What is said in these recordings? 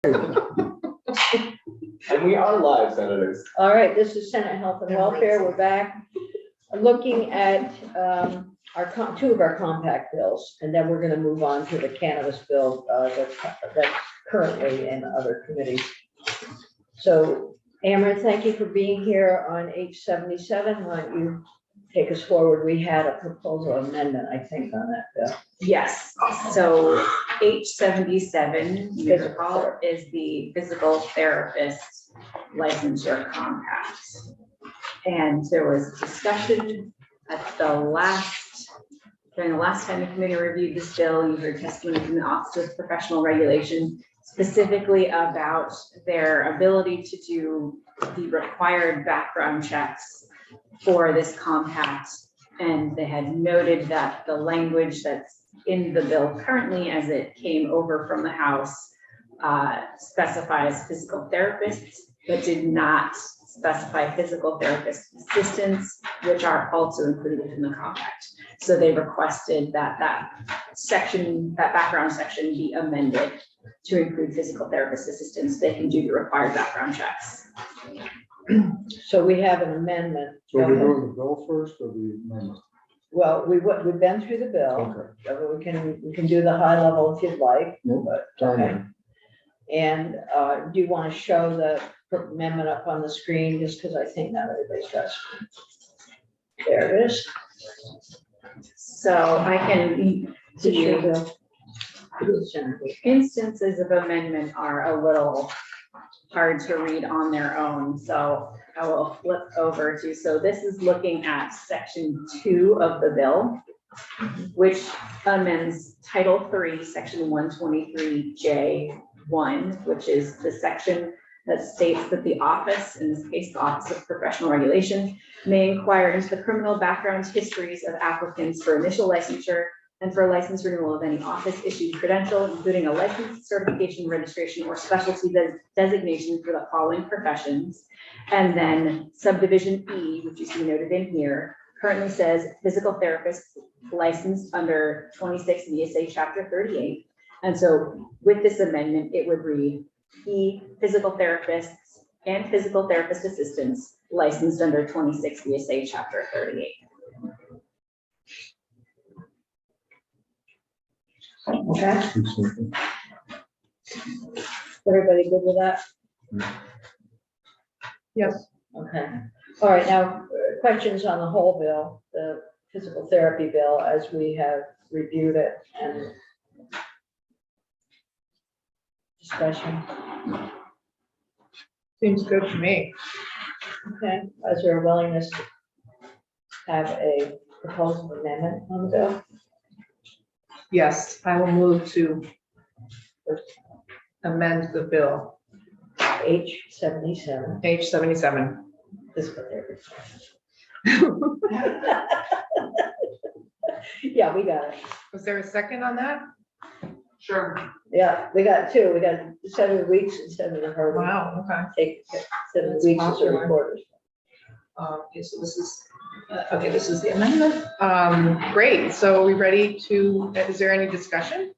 And we are live, senators. All right, this is Senate Health and Welfare. We're back looking at two of our compact bills, and then we're going to move on to the cannabis bill that's currently in other committees. So, Amber, thank you for being here on H77. Why don't you take us forward? We had a proposal amendment, I think, on that bill. Yes, so H77, you recall, is the physical therapist licensure compact. And there was discussion at during the last time the committee reviewed this bill. You heard testimony from the Office of Professional Regulation, specifically about their ability to do the required background checks for this compact. And they had noted that the language that's in the bill currently, as it came over from the House, specifies physical therapists, but did not specify physical therapist assistants, which are also included in the compact. So they requested that section, that background section, be amended to include physical therapist assistants. They can do the required background checks. So we have an amendment. So we're doing the bill first or the amendment? Well, we've been through the bill. Okay. So we can do the high level if you'd like. Nope. But, okay. And do you want to show the amendment up on the screen, just because I think not everybody's got it. There it is. So I can This is your do bill. instances of amendment are a little hard to read on their own. So I will flip over to, so this is looking at section 2 of the bill, which amends Title 3, section 123J1, which is the section that states that the office, in this case, the Office of Professional Regulation, may inquire into the criminal background histories of applicants for initial licensure and for license renewal of any office issued credential, including a license, certification, registration, or specialty designation for the following professions. And then subdivision E, which you see noted in here, currently says physical therapist licensed under 26 VSA chapter 38. And so with this amendment, it would read E, physical therapists and physical therapist assistants licensed under 26 VSA chapter 38. Okay. Everybody good with that? Yes. Okay. All right, now, questions on the whole bill, the physical therapy bill, as we have reviewed it and discussion. Seems good to me. Okay, is there a willingness to have a proposal amendment on the bill? Yes, I will move to amend the bill, H77, H77. physical therapy. Yeah, we got it. Was there a second on that? Sure. Yeah, we got two. We got 7 weeks instead of the hard. Wow, okay. Take 7 That's weeks as a popular. reporters. Okay, so this is, okay, this is the amendment. Great, so are we ready to, is there any discussion?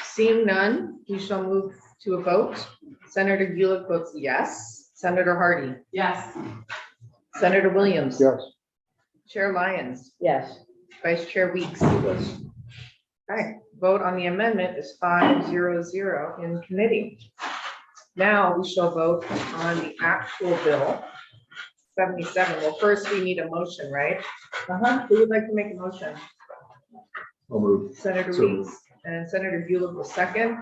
Seeing none, we shall move to a vote. Senator Gulick votes yes. Senator Hardy. Yes. Senator Williams. Yes. Chair Lyons. Yes. Vice Chair Weeks. Okay, vote on the amendment is 5-0-0 in committee. Now we shall vote on the actual bill, 77. Well, first we need a motion, right? Who would like to make a motion? I'll move. Senator So Weeks and Senator Gulick will second.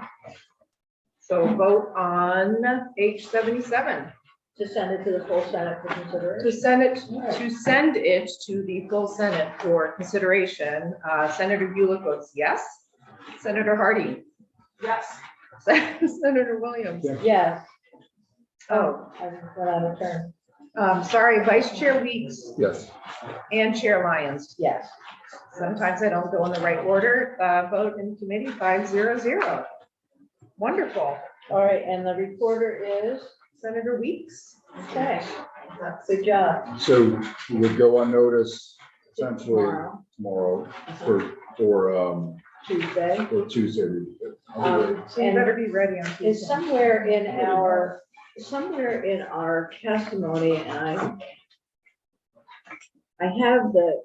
So vote on H77 To send it to the full Senate for consideration. to send it to the full Senate for consideration. Senator Gulick votes yes. Senator Hardy. Yes. Senator Williams. Yes. Yes. Oh, I went out of turn. Sorry, Vice Chair Weeks Yes. and Chair Lyons. Yes. Sometimes I don't go in the right order. Vote in committee 5-0-0. Wonderful. All right, and the reporter is, Senator Weeks. okay, good job. So we would go on notice essentially Tomorrow. tomorrow for Tuesday. Or Tuesday. I'll be ready. So you better be ready on It's Tuesday. somewhere in our testimony, and I have the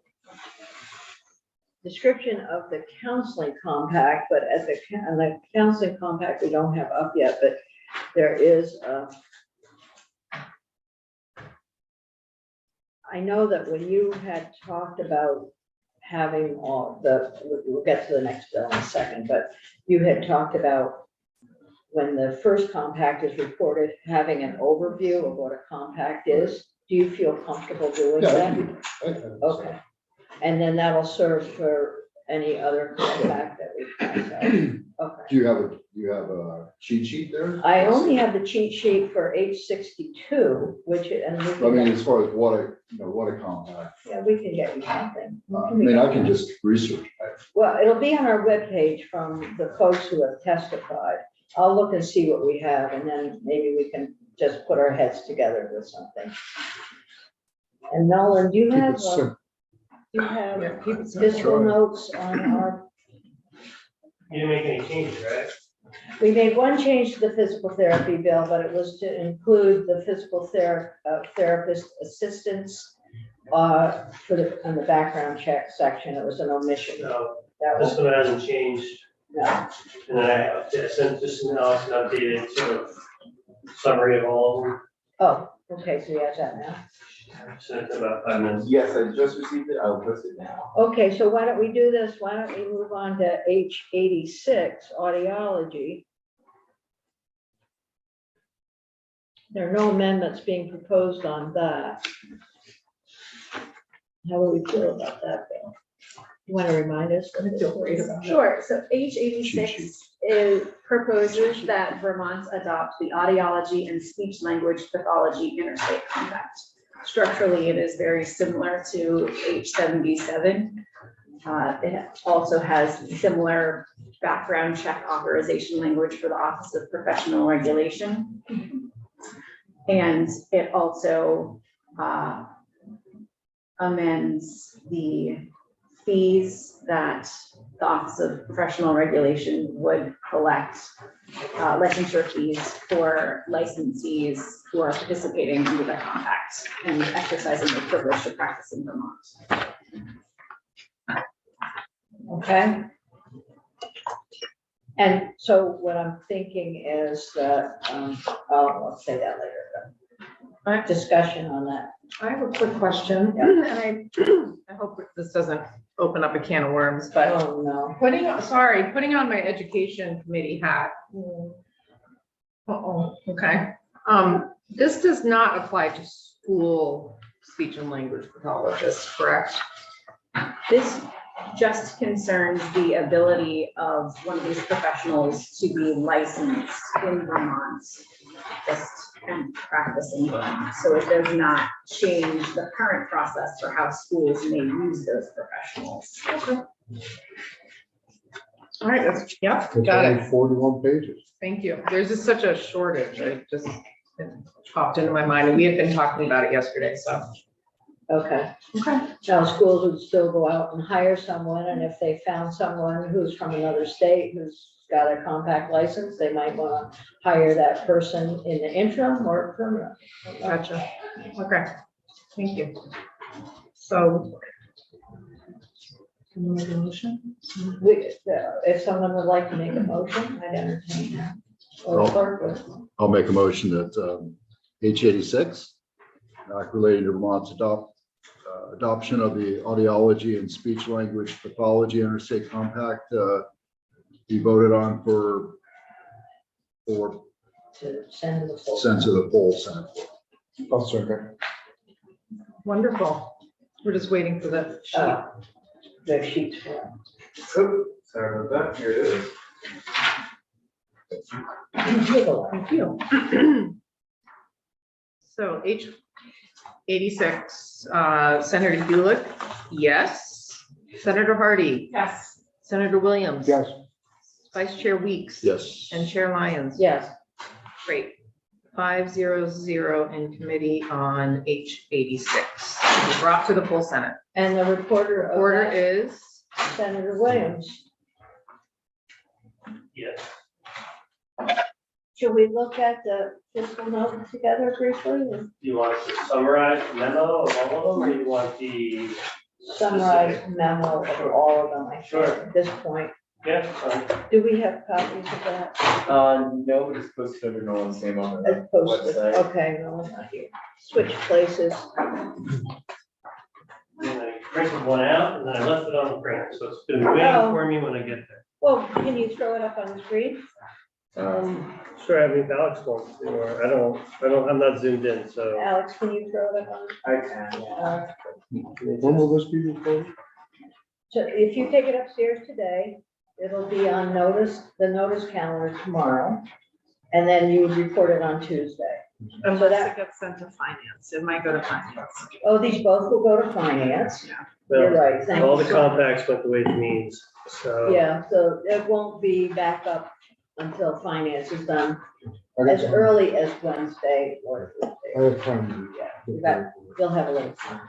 description of the counseling compact, but at the counseling compact, we don't have up yet, but there is, I know that when you had talked about having all we'll get to the next bill in a second, but you had talked about when the first compact is reported, having an overview of what a compact is. Do you feel comfortable doing Yeah, I that? can do that. Okay, and then that'll serve for any other compact that we pass out. Okay. Do you have a cheat sheet there? I only have the cheat sheet for H62, which, and we I can, mean, as far as what a compact, yeah, we can get you something. I mean, I can just research. Well, it'll be on our webpage from the folks who have testified. I'll look and see what we have, and then maybe we can just put our heads together with something. And Nolan, do you Keep have, it simple. Yeah, keep it simple. fiscal notes on our, You didn't make any changes, right? we made one change to the physical therapy bill, but it was to include the physical therapist assistance on the background check section. It was an omission. No, That this was, one hasn't changed, no. and then I sent this now, it's an updated sort of summary of all of them. Oh, okay, so you have that now. I sent it about 5 minutes. Yes, I just received it. I'll post it now. Okay, so why don't we do this? Why don't we move on to H86, audiology? There are no amendments being proposed on that. How do we feel about that, Bill? You want to remind us? I feel great about it. Sure, so H86 proposes that Vermont adopt the audiology and speech language pathology interstate compact. Structurally, it is very similar to H77. It also has similar background check authorization language for the Office of Professional Regulation. And it also amends the fees that the Office of Professional Regulation would collect, licensure fees for licensees who are participating under the compact and exercising their privilege to practice in Vermont. Okay. And so what I'm thinking is that, I'll say that later, but discussion on that. I have a quick question, Yeah. and I hope this doesn't open up a can of worms, but Oh, no. putting on my education committee hat. Uh-oh, okay. This does not apply to school speech and language pathologists, correct? This just concerns the ability of one of these professionals to be licensed in Vermont, just and practice in Vermont. So it does not change the current process for how schools may use those professionals. All right, that's, yep, It's got only it. 41 pages. Thank you. There's just such a shortage. It just it popped into my mind, and we had been talking about it yesterday, so. Okay. Okay. Now, schools would still go out and hire someone, and if they found someone who's from another state who's got a compact license, they might want to hire that person in the interim or permanent. Gotcha. Okay, thank you. So. Can we make a motion? If someone would like to make a motion, I'd entertain that. Or Well- clerk would. I'll make a motion that H86, related to Vermont's adoption of the audiology and speech language pathology interstate compact, be voted on for To send to the full. sense of the full Senate. I'll second. Wonderful. We're just waiting for the sheet. The sheets for. Oop, sorry about that. Here it is. Thank you. So H86, Senator Hewlett, yes. Senator Hardy, Yes. Senator Williams. Yes. Vice Chair Weeks. Yes. And Chair Lyons. Yes, Great. 500 in committee on H86. Brought to the full Senate. and the reporter of Order that, is, Senator Williams. Yes. Should we look at the fiscal note together briefly and You want to summarize the memo of all of them, or you want the? summarize memo of all of them? I think, Sure. At this point, Yeah, fine. do we have copies of that? No, but it's posted under Nolan's name on the As posted, website. okay, no, it's not here. Switch places. And I printed one out and then I left it on the printer, so it's been waiting Oh. for me when I get there. Well, can you throw it up on the screen? Sure, I mean, Alex wants to, or I'm not zoomed in, so. Alex, can you throw it up on? I can, yeah. When will this be recorded? So if you take it upstairs today, it'll be on the notice calendar tomorrow. And then you would report it on Tuesday. Unless it gets sent to finance, it might go to finance. Oh, these both will go to finance. You're Well, right, thank all you. the compacts went the way it means, so. Yeah, so it won't be back up until finance is done I got as time. early as Wednesday or I Thursday. have time. Yeah, you got- You'll have a little time.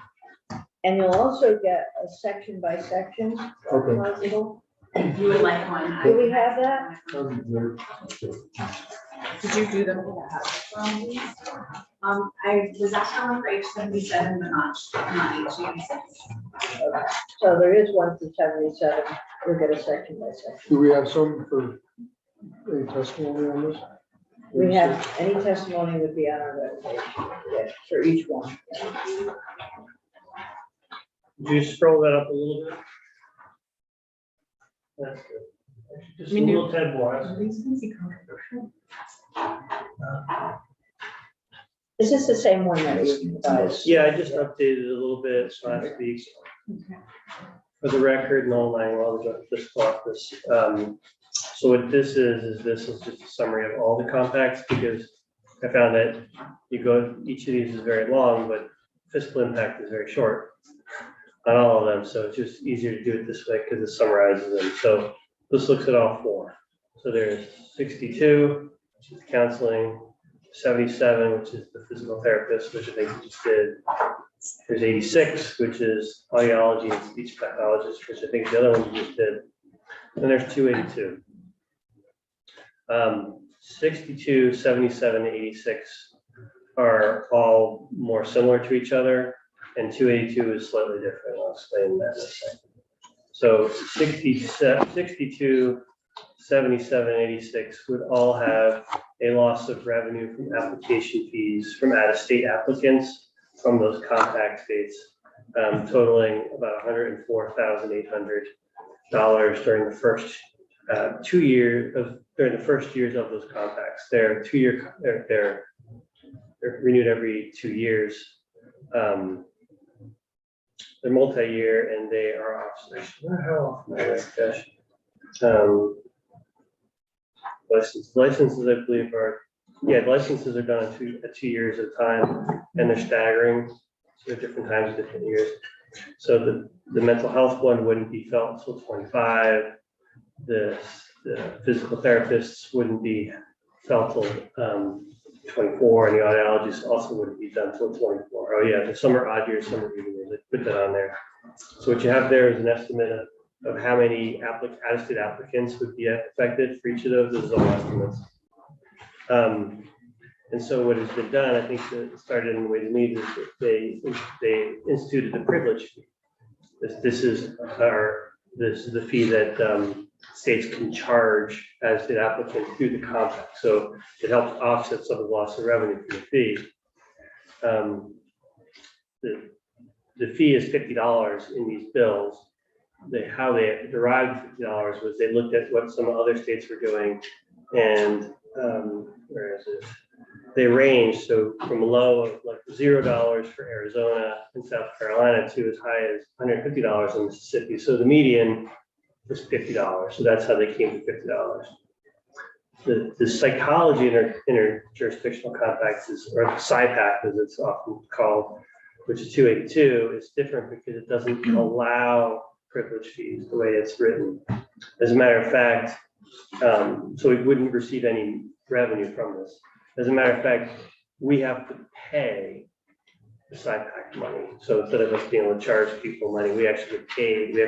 And you'll also get a section by section. Okay. You would like one. Do we have that? Did you do them? I was asking one for H77, but not H86. So there is one for 77. You'll get a section by section. Do we have some for any testimony on this? We have, any testimony would be on our webpage, yeah, for each one. Could you scroll that up a little bit? That's good. Just a little tad more. Is this the same one that you guys? Yeah, I just updated it a little bit last week. For the record, no language of this office. So what this is this is just a summary of all the compacts, because I found that each of these is very long, but fiscal impact is very short on all of them. So it's just easier to do it this way because it summarizes them. So this looks at all four. So there's 62, which is counseling, 77, which is the physical therapist, which I think you just did. There's 86, which is audiology and speech pathologist, which I think the other one you just did. And there's 282. 62, 77, 86 are all more similar to each other, and 282 is slightly different. I'll explain that in a second. So 62, 77, 86 would all have a loss of revenue from application fees from out-of-state applicants from those compact states, totaling about $104,800 during the first 2 years of those compacts. They're renewed every 2 years. They're multi-year and they are licenses, I believe, licenses are done at 2 years at a time, and they're staggering, so they're different times, different years. So the mental health one wouldn't be felt until 25. The physical therapists wouldn't be felt till 24, and the audiologists also wouldn't be done till 24. Oh yeah, the some are odd years, some are even years. I put that on there. So what you have there is an estimate of how many out-of-state applicants would be affected for each of those. This is all estimates. And so what has been done, I think that it started in the way to meet, is that they instituted the privilege fee. This is the fee that states can charge as the applicant through the compact. So it helps offset some of the loss of revenue from the fee. The fee is $50 in these bills. How they derived $50 was they looked at what some other states were doing, and where is it? They ranged from a low of like $0 for Arizona and South Carolina to as high as $150 in Mississippi. So the median was $50. So that's how they came to $50. The psychology interjurisdictional compacts or the SIPAC, as it's often called, which is 282, is different because it doesn't allow privilege fees the way it's written. As a matter of fact, so we wouldn't receive any revenue from this. As a matter of fact, we have to pay the SIPAC money. So instead of us being able to charge people money, we have to actually pay the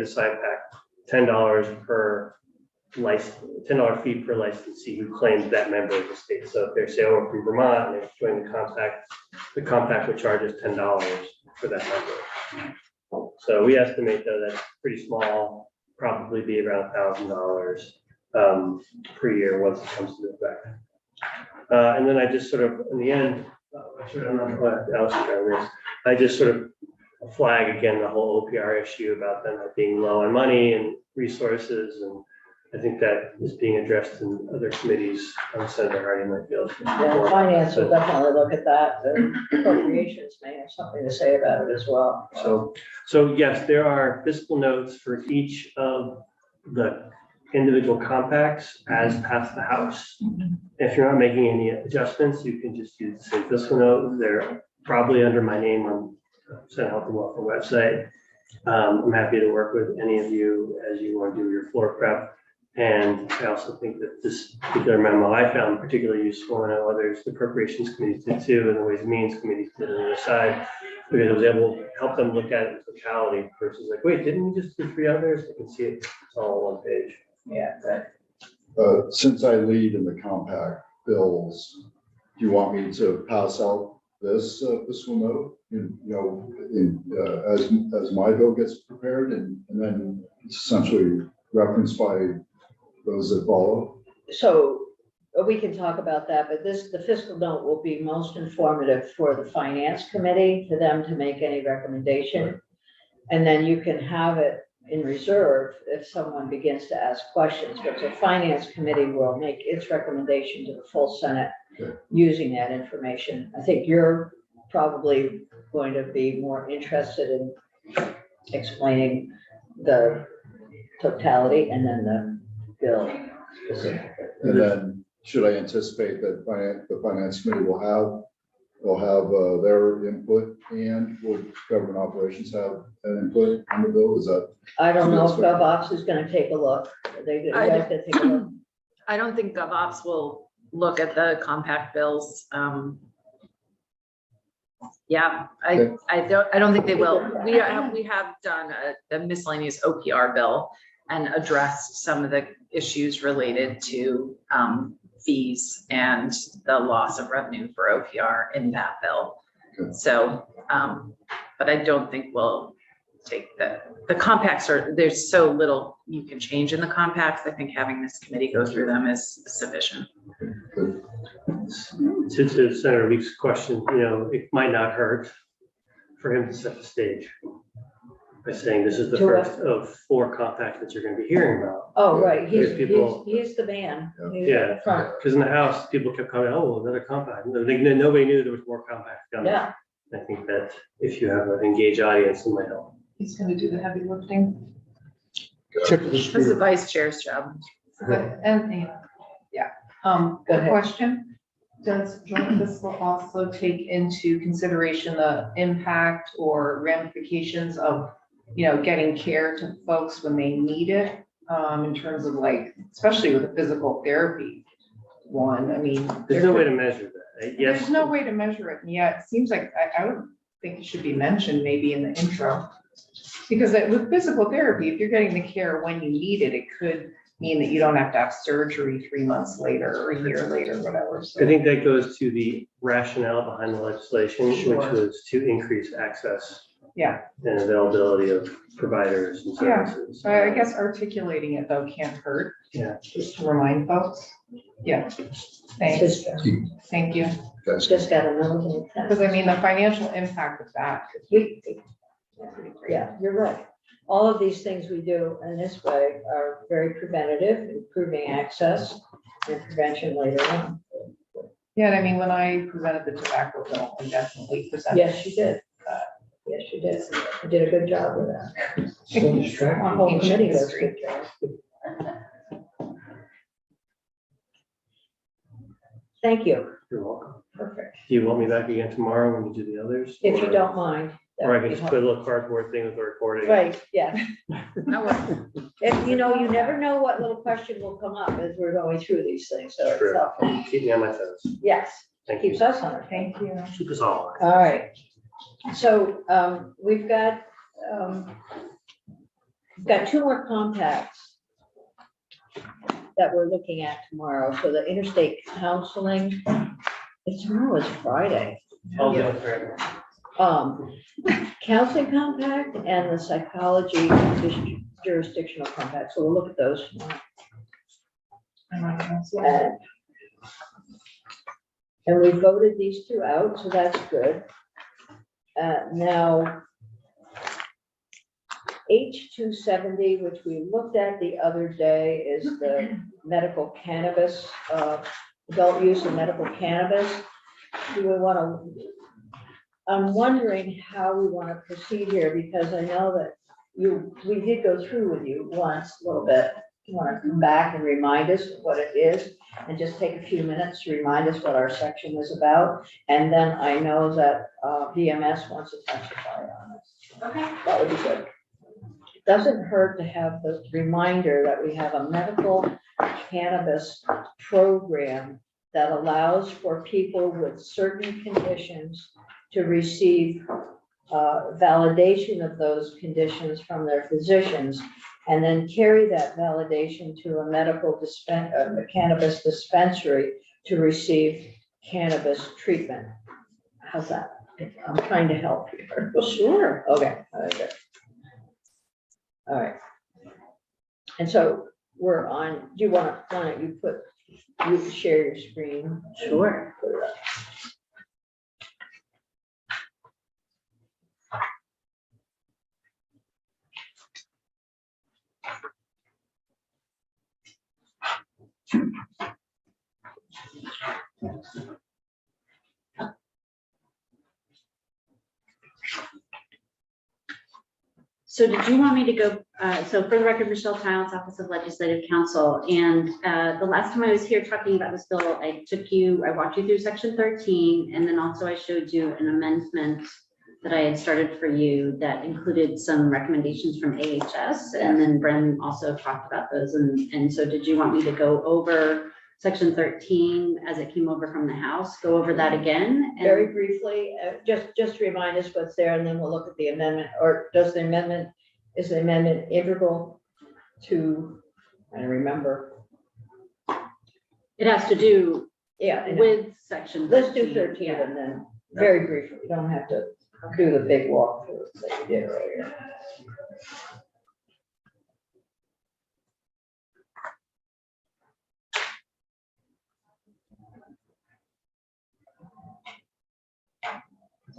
SIPAC $10 per $10 fee per licensee who claims that member of the state. So if they're say, oh, from Vermont and they join the compact would charge us $10 for that member. So we estimate though that's pretty small, probably be around $1,000 per year once it comes to effect. And then I just sort of, in the end, I just sort of flag again the whole OPR issue about them being low on money and resources, and I think that is being addressed in other committees. Senator Hardy might be able to. Yeah, finance will definitely look at that. The appropriations may have something to say about it as well. So yes, there are fiscal notes for each of the individual compacts as passed the House. If you're not making any adjustments, you can just use the same fiscal note. They're probably under my name on Senate Health and Welfare website. I'm happy to work with any of you as you want to do your floor prep. And I also think that this particular memo I found particularly useful, and I know others, the appropriations committee did too, and the Ways and Means committee did on the other side, because I was able to help them look at it in totality versus like, wait, didn't we just do 3 others? I can see it, it's all on one page. Yeah, but Since I lead in the compact bills, do you want me to pass out this fiscal note? As my bill gets prepared and then it's essentially referenced by those that follow? so we can talk about that, but the fiscal note will be most informative for the finance committee, for them to make any recommendation. And then you can have it in reserve if someone begins to ask questions, but the finance committee will make its recommendation to the full Senate using that information. I think you're probably going to be more interested in explaining the totality and then the bill specifically. And then should I anticipate that the finance committee will have their input, and would government operations have an input on the bill? Is that? I don't know if GovOps is gonna take a look. You guys can take a look. I don't think GovOps will look at the compact bills. Yeah, I don't think they will. We have done a miscellaneous OPR bill and addressed some of the issues related to fees and the loss of revenue for OPR in that bill. Okay. So, but I don't think we'll take the compacts there's so little you can change in the compacts. I think having this committee go through them is sufficient. Good. To Senator Weeks' question, it might not hurt for him to set the stage by saying this is the first of 4 compacts that you're going to be hearing about. Oh, right, he's Here's the man. Yeah. He's Yeah. at the front. Because in the House, people kept coming, oh, another compact. Nobody knew there was more compacts coming. Yeah, I think that if you have an engaged audience, it might help. He's gonna do the heavy lifting. Tip of the This is the spear. vice chair's job. And, yeah, Go good ahead. question. Does joint fiscal also take into consideration the impact or ramifications of, getting care to folks when they need it? In terms of especially with the physical therapy one, I mean. There's no way to measure that. Yes. There's no way to measure it, and yet it seems like I would think it should be mentioned maybe in the intro. Because with physical therapy, if you're getting the care when you need it, it could mean that you don't have to have surgery 3 months later or a year later, whatever. So I think that goes to the rationale behind the legislation, Sure. which was to increase access yeah, and availability of providers and Yeah. services. so I guess articulating it though can't hurt. Yeah. Just to remind folks. Yeah, it's thanks, his job. thank you. Guys, Just got a note. Because I mean, the financial impact of that. Yeah, you're right. All of these things we do in this way are very preventative, improving access and prevention later on. Yeah, and I mean, when I presented the tobacco bill, I definitely presented. Yes, you did. Yes, you did. You did a good job with that. So distracting. Our whole Ancient committee does history. good job. Thank you. You're welcome. Perfect. Do you want me back again tomorrow when you do the others? If you Or- don't mind. that Or I would can be just put a little cardboard thing with the recording. Right, yeah. I will. If, you never know what little question will come up as we're going through these things, so it's True. helpful. Keep me on my toes. Yes, Thank you. keeps us on our toes. Thank you. Keep us all. All right. So we've got 2 more compacts that we're looking at tomorrow. So the interstate counseling, tomorrow is Friday. I'll go for it. Counseling compact and the psychology jurisdictional compact. So we'll look at those tomorrow. And we voted these two out, so that's good. Now, H270, which we looked at the other day, is the medical cannabis, adult use of medical cannabis. Do we want to, I'm wondering how we want to proceed here, because I know that we did go through with you once a little bit. You want to come back and remind us what it is, and just take a few minutes to remind us what our section is about. And then I know that VMS wants to testify on this. Okay. That would be good. Doesn't hurt to have the reminder that we have a medical cannabis program that allows for people with certain conditions to receive validation of those conditions from their physicians, and then carry that validation to a medical cannabis dispensary to receive cannabis treatment. How's that? I'm trying to help here. Sure. Okay. All right, good. All right. And so we're on, do you want to, why don't you share your screen? Sure. Put it up. So did you want me to go, so for the record, Michelle Childs, Office of Legislative Counsel, and the last time I was here talking about this bill, I walked you through section 13, and then also I showed you an amendment that I had started for you that included some recommendations from AHS, and then Bren also talked about those, and so did you want me to go over section 13 as it came over from the House, go over that again? And Very briefly, just remind us what's there, and then we'll look at the amendment, or is the amendment integral to, I don't remember. it has to do Yeah. I know. with section 13. Let's do 13 and then very briefly. You don't have to do the big walkthrough that you did earlier.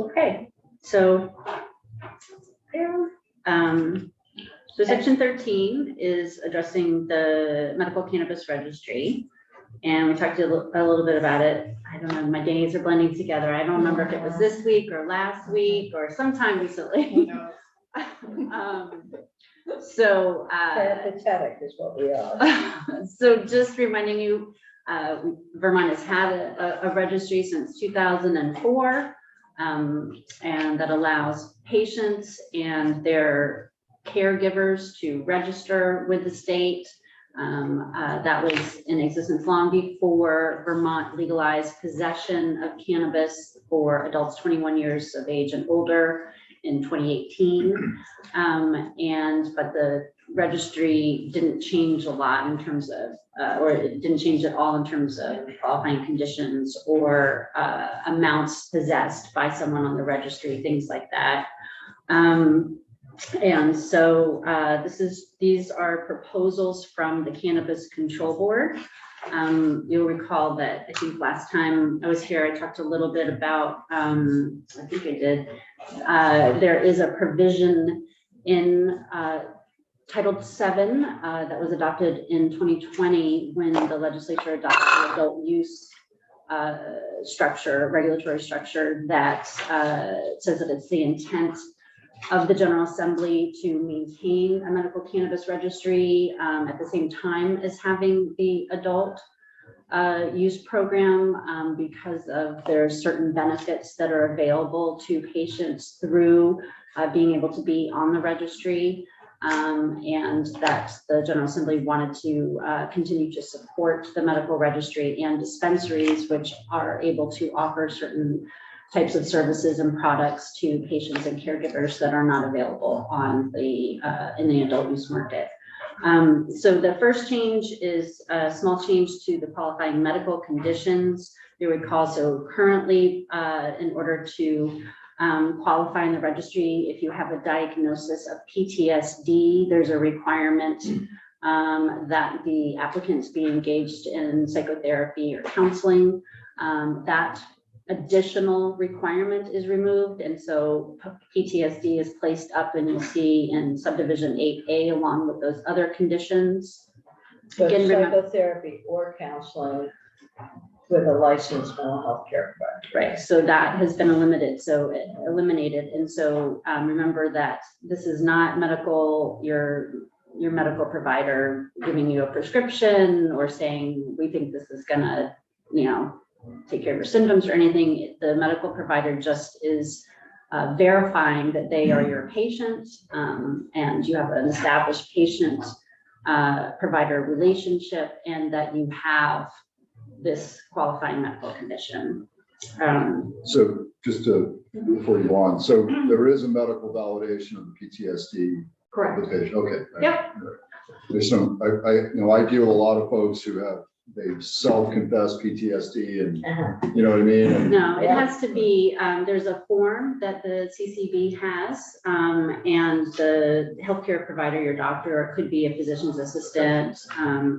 Okay, so so section 13 is addressing the medical cannabis registry. And we talked a little bit about it. I don't know, my days are blending together. I don't remember if it was this week or last week or sometime recently. Pathetic is what we are. So just reminding you, Vermont has had a registry since 2004. And that allows patients and their caregivers to register with the state. That was in existence long before Vermont legalized possession of cannabis for adults 21 years of age and older in 2018. But the registry didn't change a lot in terms of, or it didn't change at all in terms of qualifying conditions or amounts possessed by someone on the registry, things like that. And so these are proposals from the Cannabis Control Board. You'll recall that I think last time I was here, I talked a little bit about, I think I did, there is a provision in Title VII that was adopted in 2020 when the legislature adopted the adult use regulatory structure that says that it's the intent of the General Assembly to maintain a medical cannabis registry at the same time as having the adult use program because of there's certain benefits that are available to patients through being able to be on the registry. And that the General Assembly wanted to continue to support the medical registry and dispensaries, which are able to offer certain types of services and products to patients and caregivers that are not available on the in the adult use market. So the first change is a small change to the qualifying medical conditions. You recall, so currently, in order to qualify in the registry, if you have a diagnosis of PTSD, there's a requirement that the applicants be engaged in psychotherapy or counseling. That additional requirement is removed, and so PTSD is placed up, and you'll see in subdivision 8A along with those other conditions. So Again, remember- psychotherapy or counseling with a licensed mental health care provider. Right, so that has been eliminated, and so remember that this is not medical, your medical provider giving you a prescription or saying, we think this is gonna, take care of your symptoms or anything. The medical provider just is verifying that they are your patient, and you have an established patient provider relationship, and that you have this qualifying medical condition. So just to, before you go on, so there is a medical validation of the PTSD of the patient, okay. Yep. There's some, I deal with a lot of folks who have, they self-confess PTSD and, you know what I mean? And No, it has to be, there's a form that the CCB has, and the healthcare provider, your doctor, or it could be a physician's assistant,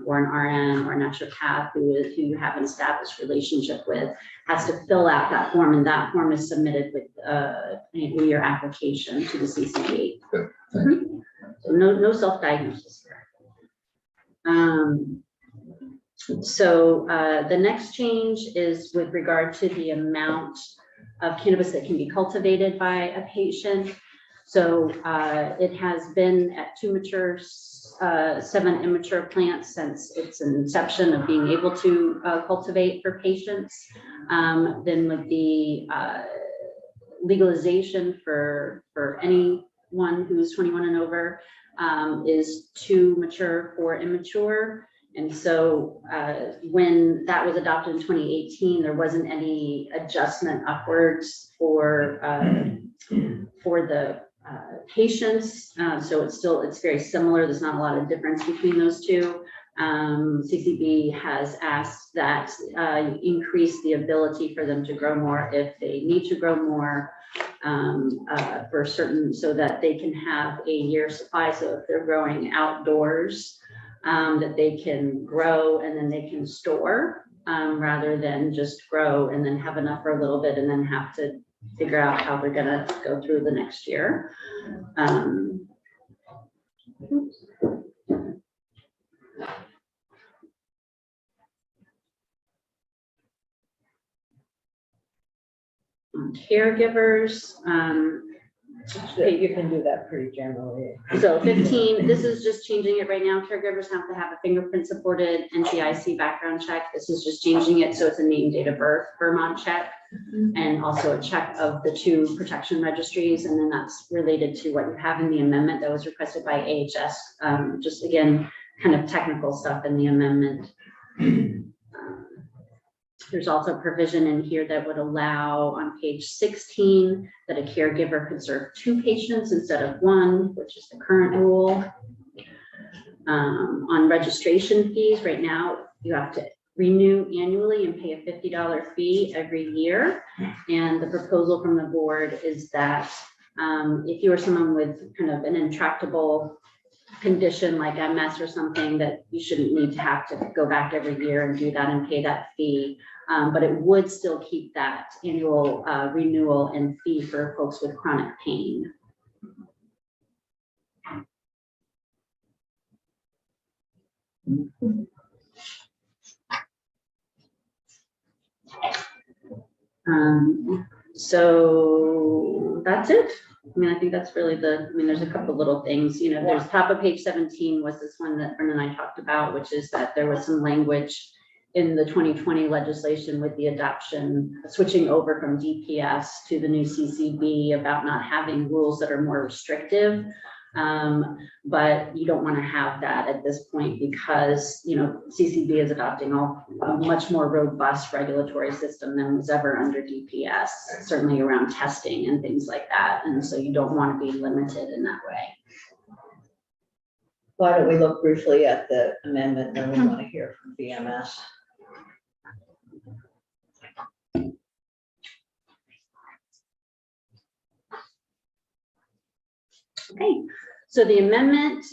or an RN or a naturopath who you have an established relationship with, has to fill out that form, and that form is submitted with your application to the CCB. Good. Mhm. So no self-diagnosis here. So the next change is with regard to the amount of cannabis that can be cultivated by a patient. So it has been at 2 mature, 7 immature plants since its inception of being able to cultivate for patients. Then with the legalization for anyone who's 21 and over is 2 mature, 4 immature. And so when that was adopted in 2018, there wasn't any adjustment upwards for the patients. So it's very similar. There's not a lot of difference between those two. CCB has asked that you increase the ability for them to grow more if they need to grow more for certain, so that they can have a year supply. So if they're growing outdoors, that they can grow and then they can store, rather than just grow and then have enough for a little bit and then have to figure out how they're gonna go through the next year. Caregivers, You can do that pretty generally. so 15, this is just changing it right now. Caregivers have to have a fingerprint supported NCIC background check. This is just changing it so it's a name, date of birth, Vermont check, and also a check of the 2 protection registries. And then that's related to what you have in the amendment that was requested by AHS. Just again, kind of technical stuff in the amendment. There's also a provision in here that would allow on page 16 that a caregiver could serve 2 patients instead of 1, which is the current rule. On registration fees, right now, you have to renew annually and pay a $50 fee every year. And the proposal from the board is that if you are someone with kind of an intractable condition like MS or something, that you shouldn't need to have to go back every year and do that and pay that fee. But it would still keep that annual renewal and fee for folks with chronic pain. So that's it. I mean, I think that's really there's a couple little things, there's top of page 17 was this one that Brenda and I talked about, which is that there was some language in the 2020 legislation with the adoption, switching over from DPS to the new CCB about not having rules that are more restrictive. But you don't want to have that at this point because, CCB is adopting a much more robust regulatory system than was ever under DPS, certainly around testing and things like that. And so you don't want to be limited in that way. Why don't we look briefly at the amendment, then we want to hear from BMS. Okay, so the amendment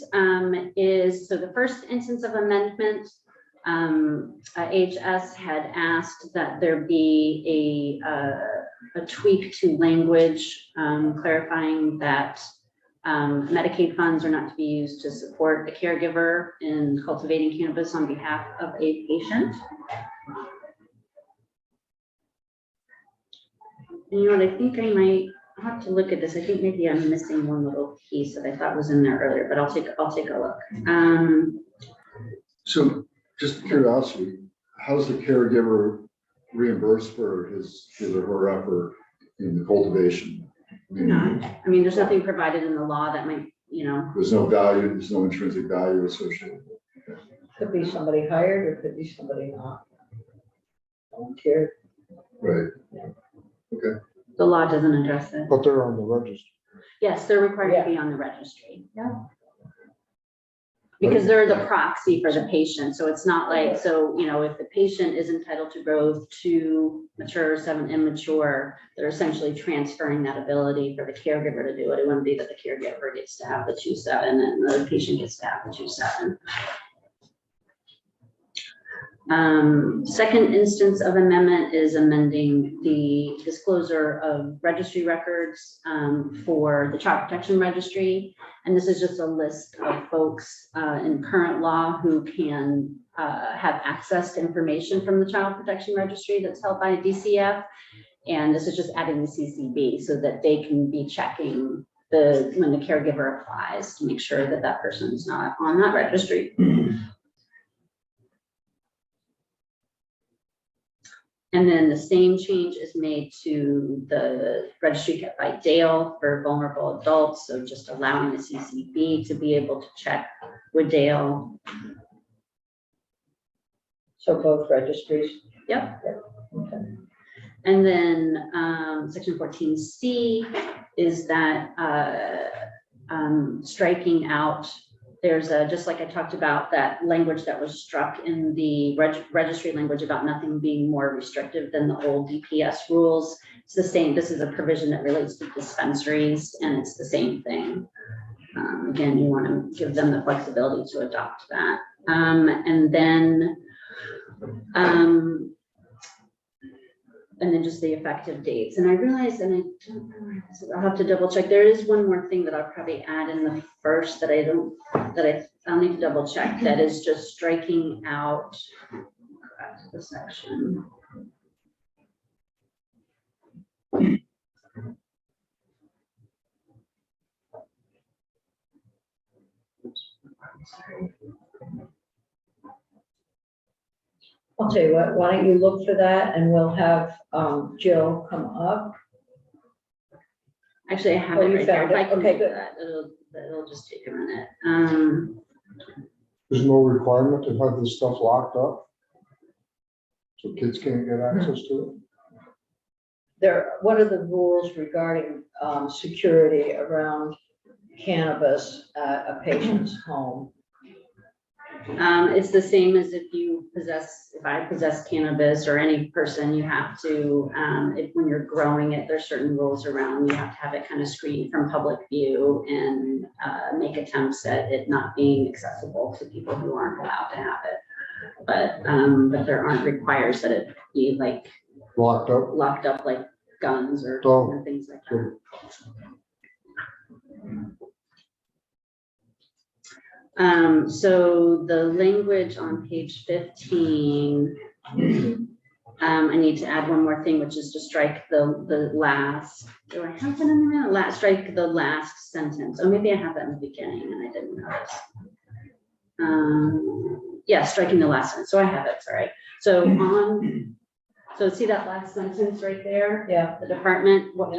is, so the first instance of amendment, AHS had asked that there be a tweak to language clarifying that Medicaid funds are not to be used to support the caregiver in cultivating cannabis on behalf of a patient. And you know what, I think I might have to look at this. I think maybe I'm missing one little piece that I thought was in there earlier, but I'll take a look. So just curiosity, how's the caregiver reimbursed for his or her effort in the cultivation? I mean, there's nothing provided in the law that might, you know, There's no value, there's no intrinsic value associated with it. Could be somebody hired or could be somebody not. Volunteer. Right. the law doesn't address it. But they're on the register. Yes, they're required to be on the registry. Yeah. Because they're the proxy for the patient, so it's not like, so, you know, if the patient is entitled to growth 2, mature, 7, immature, they're essentially transferring that ability for the caregiver to do it. It wouldn't be that the caregiver gets to have the 2-7 and the patient gets to have the 2-7. Second instance of amendment is amending the disclosure of registry records for the Child Protection Registry. And this is just a list of folks in current law who can have access to information from the Child Protection Registry that's held by DCF. And this is just adding the CCB so that they can be checking when the caregiver applies to make sure that that person is not on that registry. And then the same change is made to the registry kept by Dale for vulnerable adults. So just allowing the CCB to be able to check with Dale. So both registries. Yep. Okay. And then section 14C is that striking out, there's just like I talked about, that language that was struck in the registry language about nothing being more restrictive than the old DPS rules. It's the same. This is a provision that relates to dispensaries, and it's the same thing. Again, you want to give them the flexibility to adopt that. And then just the effective dates. And I realized, and I don't know, I'll have to double check. There is one more thing that I'll probably add in the first that I'll need to double check. That is just striking out back to the section. I'll tell you what, why don't you look for that and we'll have Jill come up. Actually, I have Oh, it you right there. found If I it? can Okay, do good. that, it'll just take a minute. There's no requirement to have this stuff locked up, so kids can't get access to What are the rules regarding security around cannabis at a patient's home? It's the same as if I possess cannabis, or any person, you have to, when you're growing it, there's certain rules around, you have to have it kind of screened from public view and make attempts at it not being accessible to people who aren't allowed to have it. But there aren't requires that it be like it, locked up. locked up like guns or Oh. things like that. So the language on page 15, I need to add one more thing, which is to strike the last, do I have that in there? Strike the last sentence. Oh, maybe I have that in the beginning and I didn't notice. Yeah, striking the last sentence. So I have it, sorry. So see that last sentence right there? Yeah. The department, what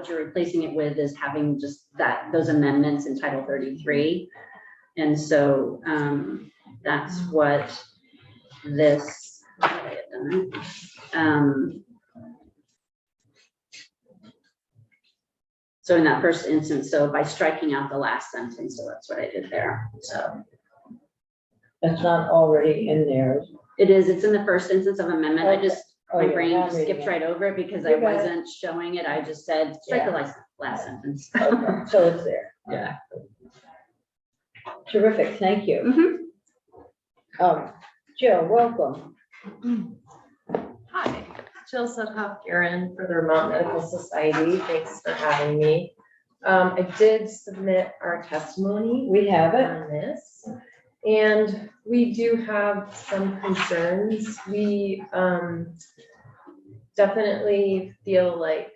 you're replacing it with is having just those amendments in Title 33. And so that's what this, so in that first instance, so by striking out the last sentence, so that's what I did there. So That's not already in there. It is, it's in the first instance of amendment. I just, Oh, my yeah, brain now I'm just reading skipped it. right over it because I You got it. wasn't showing it. I just said, strike the last sentence. Okay, so it's there. Yeah. Terrific, thank you. Jill, welcome. Hi, Jill Sudhoff Guerin for the Vermont Medical Society. Thanks for having me. I did submit our testimony We have it. on this, and we do have some concerns. We definitely feel like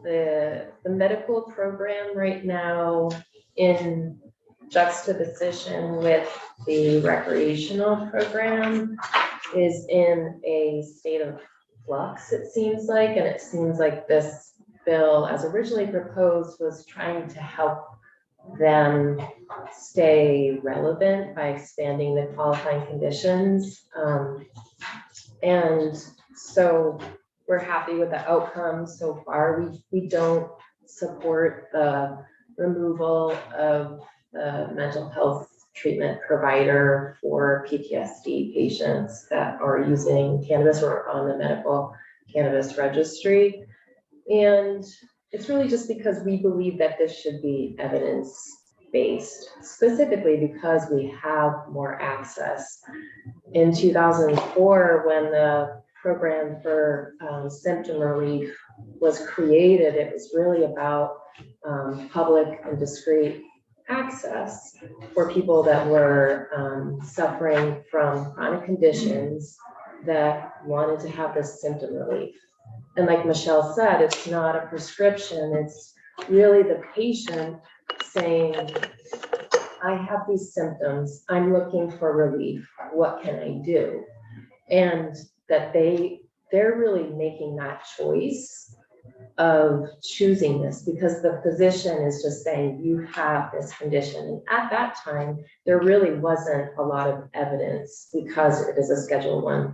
the medical program right now in juxtaposition with the recreational program is in a state of flux, it seems like, and it seems like this bill, as originally proposed, was trying to help them stay relevant by expanding the qualifying conditions. And so we're happy with the outcome so far. We don't support the removal of the mental health treatment provider for PTSD patients that are using cannabis or on the medical cannabis registry. And it's really just because we believe that this should be evidence-based, specifically because we have more access. In 2004, when the program for symptom relief was created, it was really about public and discreet access for people that were suffering from chronic conditions that wanted to have this symptom relief. And like Michelle said, it's not a prescription, it's really the patient saying, I have these symptoms, I'm looking for relief, what can I do? And that they're really making that choice of choosing this because the physician is just saying, you have this condition. And at that time, there really wasn't a lot of evidence because it is a Schedule I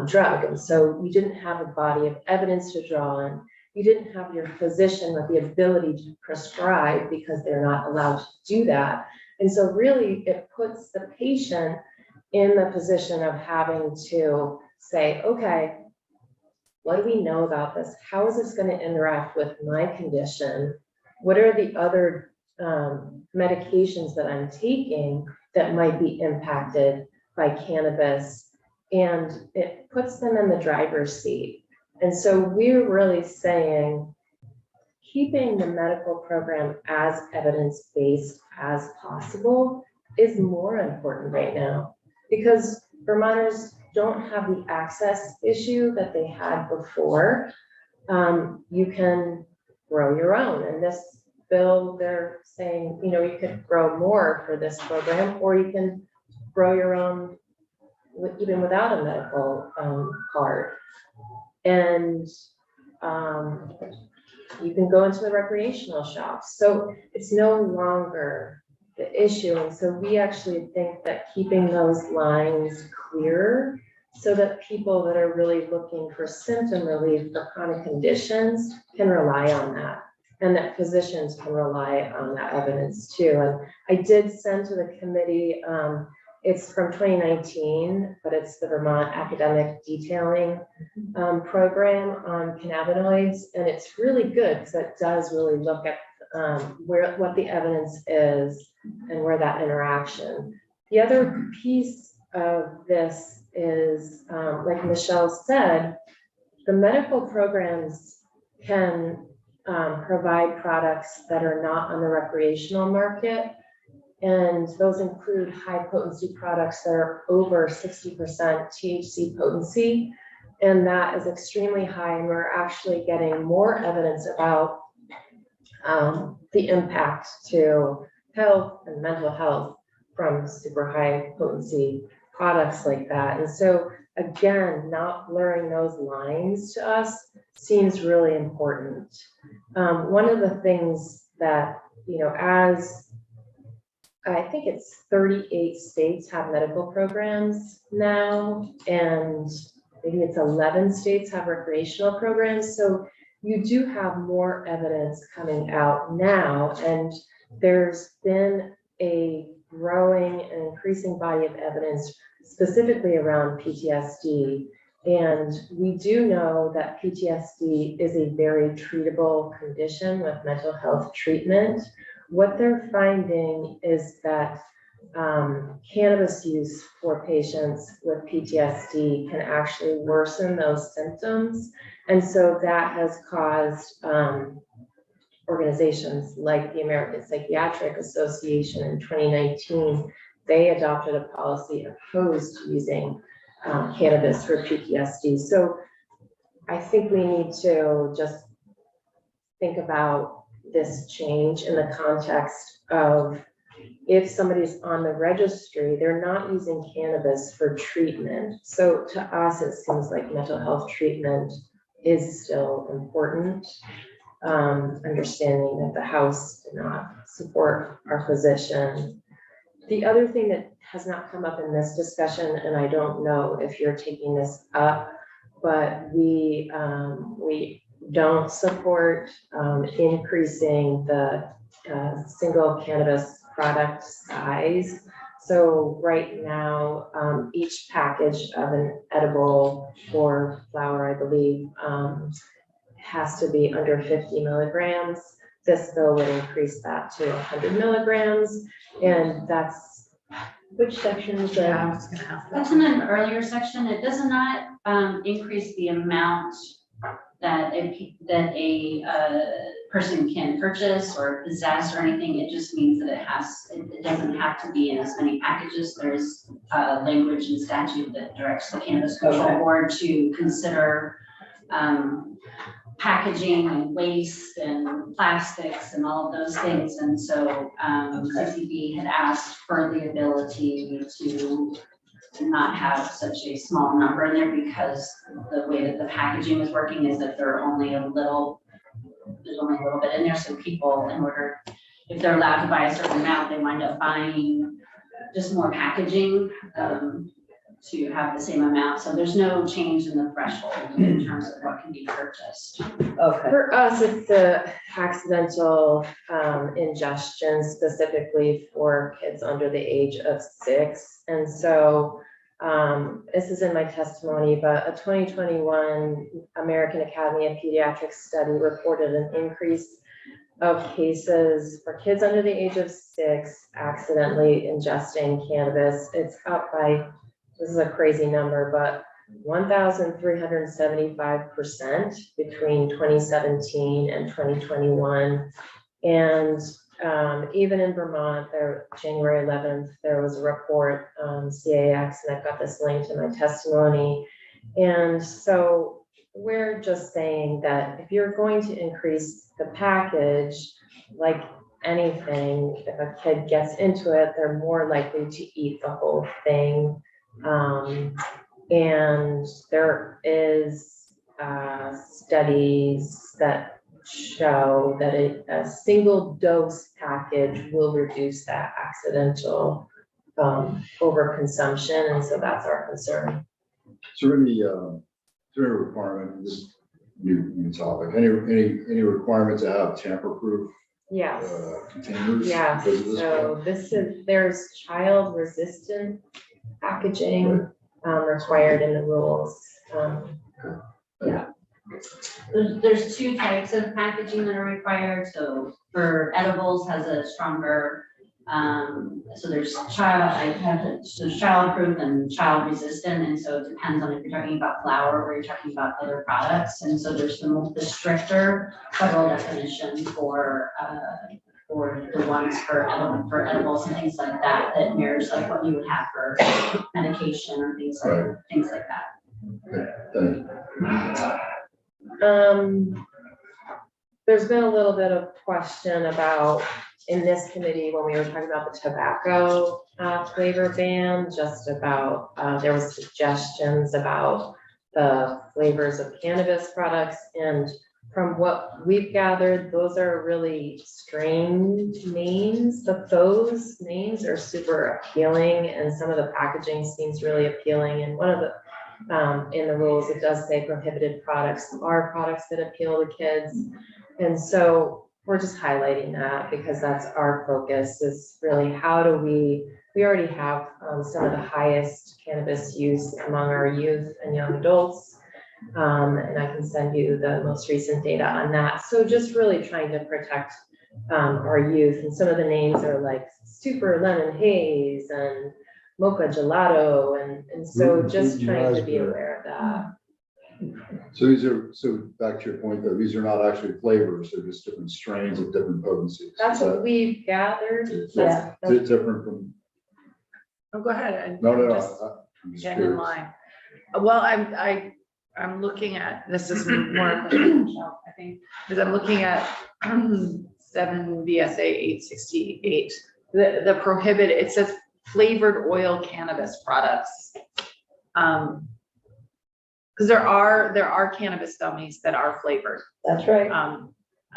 drug. And so you didn't have a body of evidence to draw on. You didn't have your physician with the ability to prescribe because they're not allowed to do that. And so really it puts the patient in the position of having to say, okay, what do we know about this? How is this going to interact with my condition? What are the other medications that I'm taking that might be impacted by cannabis? And it puts them in the driver's seat. And so we're really saying, keeping the medical program as evidence-based as possible is more important right now because Vermonters don't have the access issue that they had before. You can grow your own. And this bill, they're saying, you know, you could grow more for this program, or you can grow your own even without a medical card. And you can go into the recreational shops. So it's no longer the issue. And so we actually think that keeping those lines clear so that people that are really looking for symptom relief for chronic conditions can rely on that, and that physicians can rely on that evidence too. And I did send to the committee, it's from 2019, but it's the Vermont Academic Detailing Program on cannabinoids. And it's really good because it does really look at what the evidence is and where that interaction. The other piece of this is, like Michelle said, the medical programs can provide products that are not on the recreational market. And those include high potency products that are over 60% THC potency. And that is extremely high. And we're actually getting more evidence about the impact to health and mental health from super high potency products like that. And so again, not blurring those lines to us seems really important. One of the things that, you know, as I think it's 38 states have medical programs now, and maybe it's 11 states have recreational programs. So you do have more evidence coming out now, and there's been a growing and increasing body of evidence specifically around PTSD. And we do know that PTSD is a very treatable condition with mental health treatment. What they're finding is that cannabis use for patients with PTSD can actually worsen those symptoms. And so that has caused organizations like the American Psychiatric Association in 2019, they adopted a policy opposed to using cannabis for PTSD. So I think we need to just think about this change in the context of if somebody's on the registry, they're not using cannabis for treatment. So to us, it seems like mental health treatment is still important. Understanding that the House did not support our position. The other thing that has not come up in this discussion, and I don't know if you're taking this up, but we don't support increasing the single cannabis product size. So right now, each package of an edible or flower, I believe, has to be under 50 milligrams. This bill would increase that to 100 milligrams, and that's. Which section is Yeah, that? I was gonna ask That's that. in an earlier section. It does not increase the amount that a person can purchase or possess or anything. It just means that it doesn't have to be in as many packages. There's language and statute that directs the Cannabis Control Okay. Board to consider packaging and waste and plastics and all of those things. And so CCB had asked for the ability to not have such a small number in there, because the way that the packaging is working is that there's only a little bit in there. So people, if they're allowed to buy a certain amount, they wind up buying just more packaging to have the same amount. So there's no change in the threshold in terms of what can be purchased. Okay, For us, it's the accidental ingestion specifically for kids under the age of 6. And so this is in my testimony, but a 2021 American Academy of Pediatrics study reported an increase of cases for kids under the age of 6 accidentally ingesting cannabis. It's up by, this is a crazy number, but 1,375% between 2017 and 2021. And even in Vermont, there, January 11th, there was a report, CAX, and I've got this linked in my testimony. And so we're just saying that if you're going to increase the package, like anything, if a kid gets into it, they're more likely to eat the whole thing. And there is studies that show that a single dose package will reduce that accidental overconsumption, and so that's our concern. So any requirement, this new topic, any requirements to have tamper-proof Yes. containers? Yeah, because of this so there's child resistant packaging required in the rules. There's two types of packaging that are required. So for edibles has a stronger, so there's child-proof and child resistant. And so it depends on if you're talking about flour or you're talking about other products. And so there's the stricter federal definition for the ones for edibles and things like that, that mirrors like what you would have for medication or things like that. Okay, thank you. There's been a little bit of question about, in this committee, when we were talking about the tobacco flavor ban, just about, there was suggestions about the flavors of cannabis products. And from what we've gathered, those are really strange names, but those names are super appealing, and some of the packaging seems really appealing. And one of the, in the rules, it does say prohibited products are products that appeal to kids. And so we're just highlighting that because that's our focus is really how do we already have some of the highest cannabis use among our youth and young adults. And I can send you the most recent data on that. So just really trying to protect our youth, and some of the names are like Super Lemon Haze and Mocha Gelato, and so just trying to be aware of that. So these are, so back to your point though, these are not actually flavors, they're just different strains of different potencies. That's what we've gathered. Yeah. Is it different from, Oh, go ahead. no, Just I'm just get in curious. line. Well, I'm looking at, this is more of a question, Michelle, I think, because I'm looking at 7 VSA 868. The prohibited, it says flavored oil cannabis products. Because there are cannabis gummies that are flavored. That's right,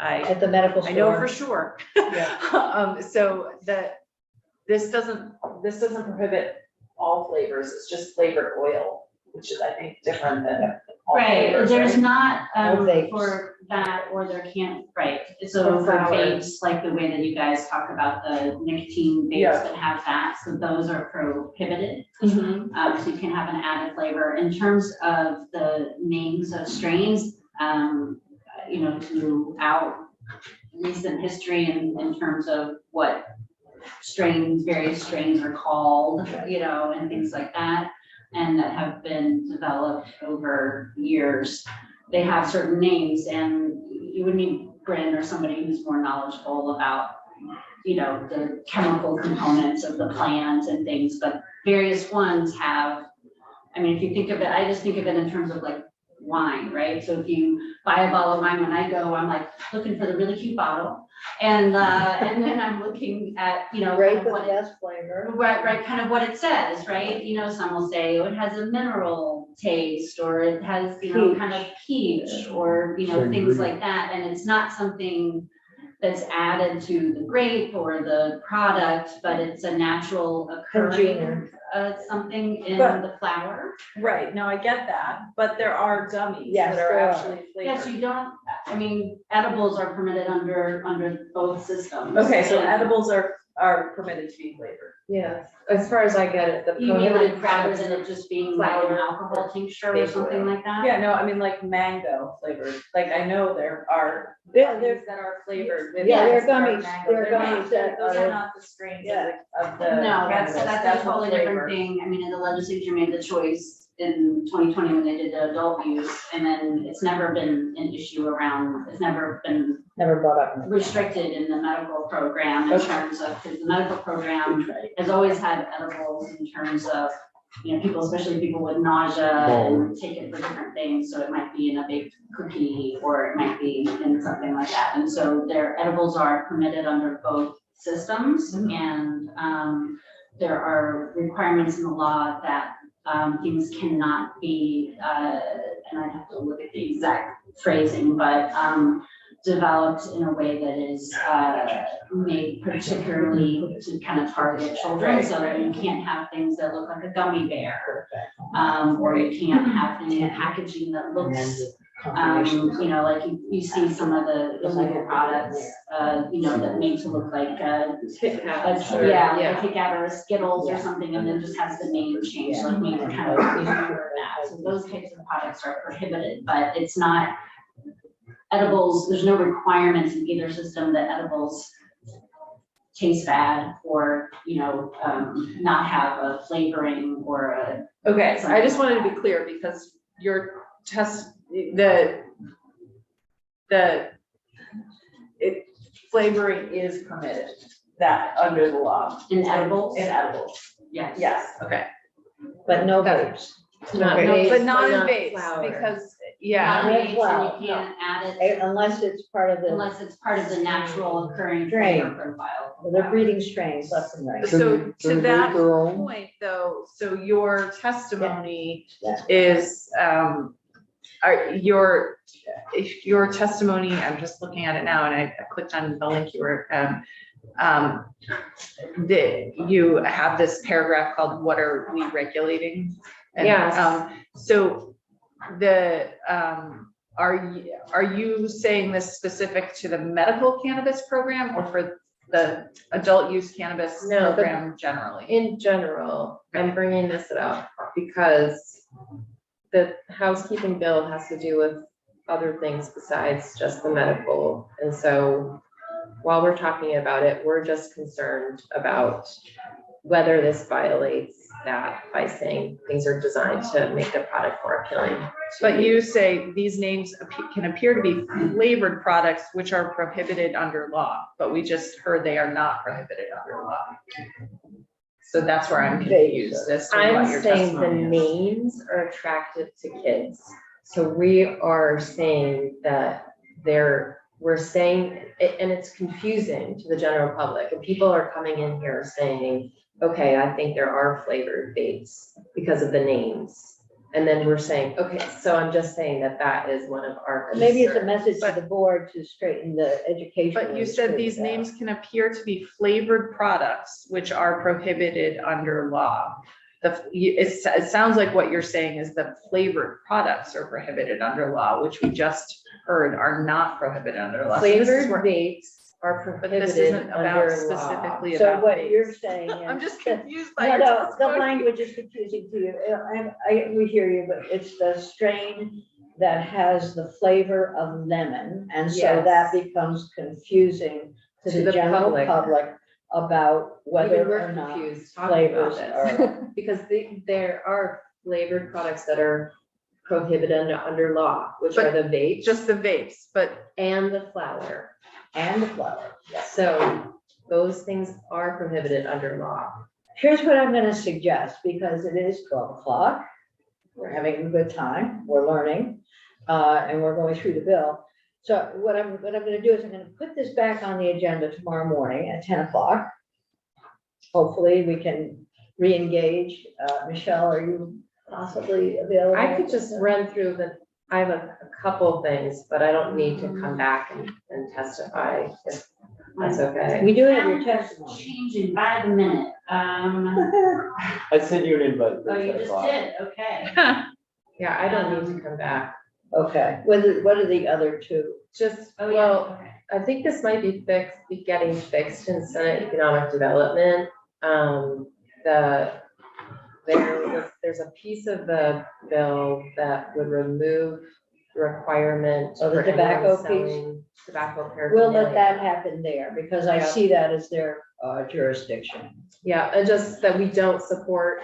at the medical store. I know for sure. Yeah. So this doesn't prohibit all flavors, it's just flavored oil, which is, I think, different than all Right, flavors, there's right? not, No vapes. for that, or there can't, right, so Or for flower. vapes, like the way that you guys talk about the nicotine Yeah. vapes that have that, so those are prohibited. Mhm. So you can have an added flavor. In terms of the names of strains, you know, throughout recent history in terms of what strains, various strains are called, you know, and things like that, and that have been developed over years. They have certain names, and you would need Bryn or somebody who's more knowledgeable about, you know, the chemical components of the plant and things, but various ones have, I mean, if you think of it, I just think of it in terms of like wine, right? So if you buy a bottle of wine, when I go, I'm like looking for the really cute bottle. And then I'm looking at, you know, Grape kind of with what it, best flavor. right, kind of what it says, right? You know, some will say, oh, it has a mineral taste, or it has, you know, kind of peach, or, you know, things like that. And it's not something that's added to the grape or the product, but it's a natural occurring, something in But- the flower. Right, no, I get that, but there are gummies Yes, that are there are. actually Yes, flavored. you don't, I mean, edibles are permitted under both systems. Okay, so And edibles are permitted to be flavored. Yeah, as far as I get it, the You mean prohibited like rather products than are it just being like an flower alcohol tincture or vape something oil. like that? Yeah, no, I mean like mango flavored, like I know there are Yeah, there- gummies that are flavored with. Yeah, there are that gummies. mango. There are They're gummies not- that Those are- are not the strains Yeah. of the No, cannabis. that's a the totally flavor. different thing. I mean, and the legislature made the choice in 2020 when they did the adult use, and then it's never been an issue around, it's never been Never brought up. restricted in the medical program in Okay. terms of, because the medical program has always had edibles in terms of, you know, people, especially people with nausea and take it for different things, so it might be in a baked cookie, or it might be in something like that. And so their edibles are permitted under both systems, and there are requirements in the law that things cannot be, and I'd have to look at the exact phrasing, but developed in a way that is made particularly to kind of target children, so that you can't have things that look like a gummy bear. Or you can't have any packaging that looks, you know, like you see some of the illegal products, you know, that made to look like Kit Kats or- yeah, like Kit Kat or a Skittles or something, and then just has the name changed, like made to kind of remember that. So those types of products are prohibited, but it's not edibles, there's no requirements in either system that edibles taste bad or, you know, not have a flavoring or a. Okay, so I just wanted to be clear because your test, flavoring is permitted, that under the law. In edibles? In edibles, Yes. yes, okay. But no vapes. Not No, vapes, but not in not vapes, flower. because, yeah, Not vapes, and you can't add it Unless it's part of the, unless it's part of the natural occurring Strain. flavor profile. they're breeding strains left and right. so Can to they that make their own? point though, so your testimony Yeah. is, if your testimony, I'm just looking at it now and I clicked on the link you were, you have this paragraph called, what are we regulating? And, Yes. So the, are you saying this specific to the medical cannabis program or for the adult use cannabis No, the- program generally? In general, I'm bringing this up because the housekeeping bill has to do with other things besides just the medical. And so while we're talking about it, we're just concerned about whether this violates that by saying things are designed to make the product more appealing. But you say these names can appear to be flavored products which are prohibited under law, but we just heard they are not prohibited under law. So that's where I'm confused as to I'm what your saying the testimony is. names are attractive to kids. So we are saying that we're saying, and it's confusing to the general public. And people are coming in here saying, okay, I think there are flavored vapes because of the names. And then we're saying, okay, so I'm just saying that is one of our concerns. Maybe it's a message to the board to straighten the education. But you said these names can appear to be flavored products which are prohibited under law. It sounds like what you're saying is that flavored products are prohibited under law, which we just heard are not prohibited under law. So this is Flavored where- vapes are But this prohibited isn't about under law. specifically So about what vapes. you're saying is. I'm just that- confused by No, your no, the testimony. language is confusing to you. We hear you, but it's the strain that has the flavor of lemon. And so Yes. that becomes confusing to the general public about Even whether we're or not confused talking about flavors this. are. Because there are flavored products that are prohibited under law, which are the vapes Just the vapes, but and the flour. And the flour. So those things are prohibited under law. Here's what I'm gonna suggest, because it is 12 o'clock. We're having a good time, we're learning, and we're going through the bill. So what I'm gonna do is I'm gonna put this back on the agenda tomorrow morning at 10 o'clock. Hopefully, we can re-engage. Michelle, are you possibly available? I could just run through I have a couple things, but I don't need to come back and testify if that's okay. We do have your testimony. Changing by the minute. I sent you an invite. for Oh, you 10 just o'clock. did, okay. Yeah, I don't need to come back. Okay, what are the other two? Just, Oh, yeah, well, okay. I think this might be getting fixed in Senate Economic Development. There's a piece of the bill that would remove the requirement. Oh, the for anyone tobacco piece? selling Tobacco We'll let paraphernalia. that happen there, because I Yeah. see that as their jurisdiction. Yeah, and just that we don't support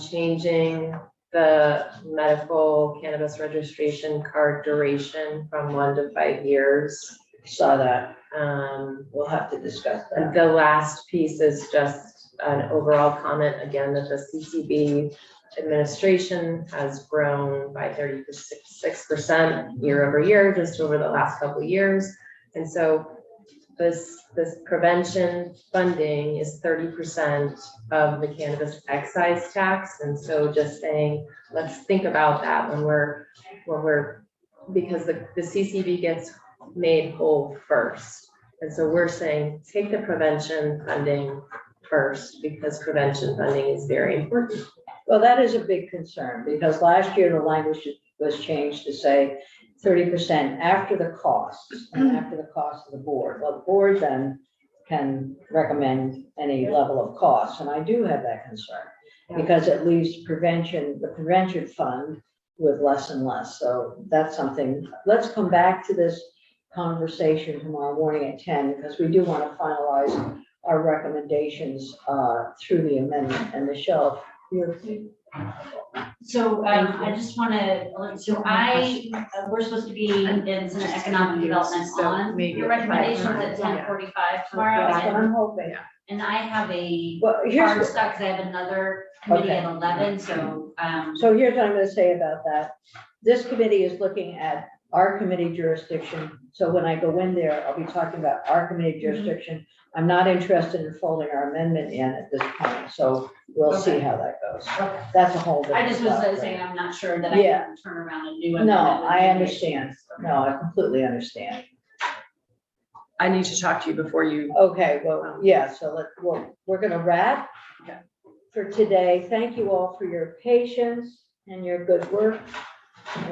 changing the medical cannabis registration card duration from 1 to 5 years. Saw that. Um, We'll have to discuss that. The last piece is just an overall comment, again, that the CCB administration has grown by 36% year over year, just over the last couple of years. And so this prevention funding is 30% of the cannabis excise tax. And so just saying, let's think about that when we're, because the CCB gets made whole first. And so we're saying, take the prevention funding first, because prevention funding is very important. Well, that is a big concern, because last year the language was changed to say 30% after the costs and after the cost of the board. Well, the board then can recommend any level of cost, and I do have that concern, because it leaves the prevention fund with less and less. So that's something, let's come back to this conversation tomorrow morning at 10, because we do want to finalize our recommendations through the amendment. And Michelle, you're. So, I just wanna, we're supposed to be in some economic development So on maybe your recommendations at yeah. 10:45 tomorrow. That's what I'm hoping. And I have a Well, hard here's, stop, cause I have another committee Okay. at 11, so, so here's what I'm gonna say about that. This committee is looking at our committee jurisdiction. So when I go in there, I'll be talking about our committee jurisdiction. I'm not interested in folding our amendment in at this point, so we'll see how that goes. That's a whole different. I just was topic. saying, I'm not sure that I Yeah. can turn around and do. No, amendment I with understand. No, I completely understand. I need to talk to you before you. Okay, well, yeah, so we're gonna wrap for today. Thank you all for your patience and your good work.